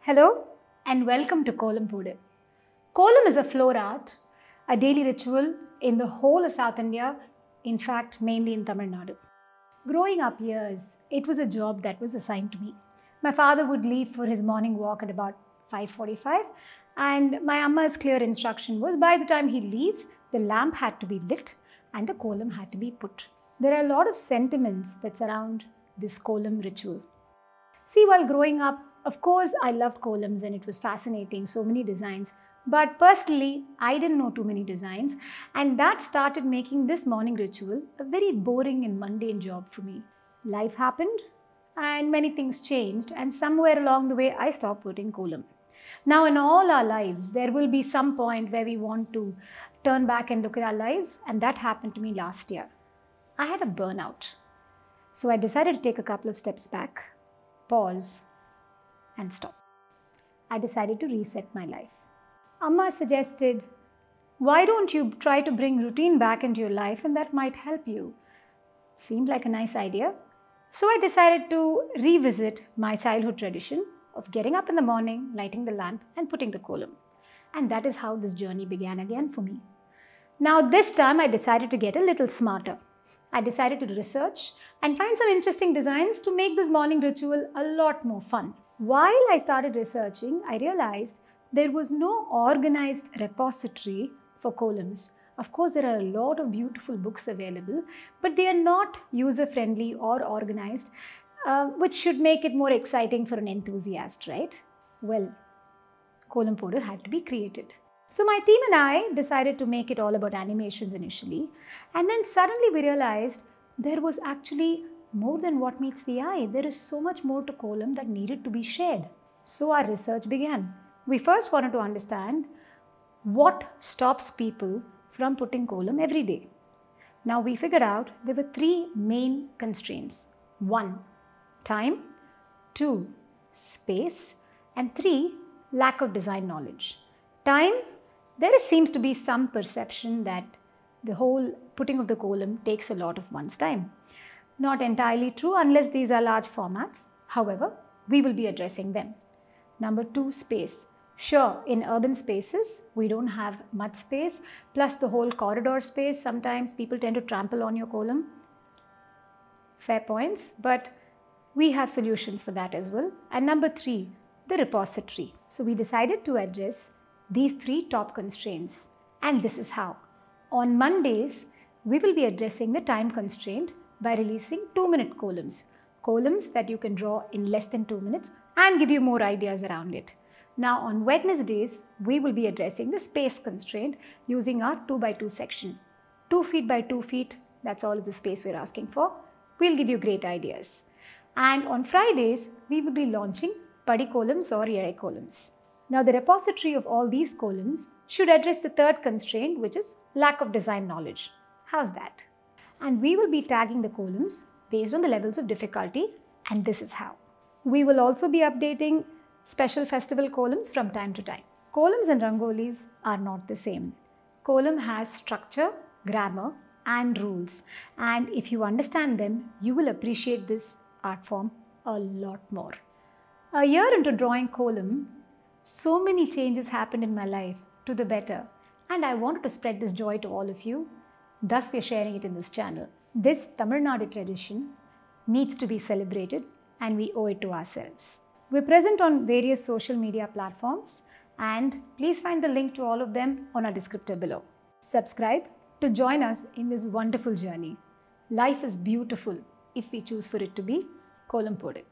Hello and welcome to Kolam Podu. Kolam is a floor art, a daily ritual in the whole of South India, in fact mainly in Tamil Nadu. Growing up years, it was a job that was assigned to me. My father would leave for his morning walk at about 5:45 and my Amma's clear instruction was by the time he leaves, the lamp had to be lit and the kolam had to be put. There are a lot of sentiments that surround this kolam ritual. See, while growing up, of course, I loved kolams and it was fascinating, so many designs. But personally, I didn't know too many designs and that started making this morning ritual a very boring and mundane job for me. Life happened and many things changed and somewhere along the way, I stopped putting kolam. Now in all our lives, there will be some point where we want to turn back and look at our lives, and that happened to me last year. I had a burnout. So I decided to take a couple of steps back, pause and stop. I decided to reset my life. Amma suggested, why don't you try to bring routine back into your life and that might help you? Seemed like a nice idea. So I decided to revisit my childhood tradition of getting up in the morning, lighting the lamp and putting the kolam. And that is how this journey began again for me. Now this time I decided to get a little smarter. I decided to research and find some interesting designs to make this morning ritual a lot more fun. While I started researching, I realized there was no organized repository for kolams. Of course, there are a lot of beautiful books available, but they are not user-friendly or organized, which should make it more exciting for an enthusiast, right? Well, Kolam Podu had to be created. So my team and I decided to make it all about animations initially, and then suddenly we realized there was actually more than what meets the eye. There is so much more to kolam that needed to be shared. So our research began. We first wanted to understand what stops people from putting kolam every day. Now we figured out there were three main constraints. 1, time. 2, space. And 3, lack of design knowledge. Time, there seems to be some perception that the whole putting of the kolam takes a lot of one's time. Not entirely true unless these are large formats. However, we will be addressing them. Number 2, space. Sure, in urban spaces, we don't have much space, plus the whole corridor space. Sometimes people tend to trample on your kolam. Fair points, but we have solutions for that as well. And number 3, the repository. So we decided to address these 3 top constraints, and this is how. On Mondays, we will be addressing the time constraint by releasing 2-minute kolams. Kolams that you can draw in less than 2 minutes and give you more ideas around it. Now on Wednesdays, we will be addressing the space constraint using our 2x2 section. 2 feet by 2 feet, that's all the space we're asking for. We'll give you great ideas. And on Fridays, we will be launching Padi kolams or Yere kolams. Now the repository of all these kolams should address the 3rd constraint, which is lack of design knowledge. How's that? And we will be tagging the kolams based on the levels of difficulty, and this is how. We will also be updating special festival kolams from time to time. Kolams and Rangolis are not the same. Kolam has structure, grammar and rules, and if you understand them, you will appreciate this art form a lot more. A year into drawing kolam, so many changes happened in my life to the better, and I wanted to spread this joy to all of you. Thus, we are sharing it in this channel. This Tamil Nadu tradition needs to be celebrated and we owe it to ourselves. We're present on various social media platforms and please find the link to all of them on our descriptor below. Subscribe to join us in this wonderful journey. Life is beautiful if we choose for it to be Kolam Podu.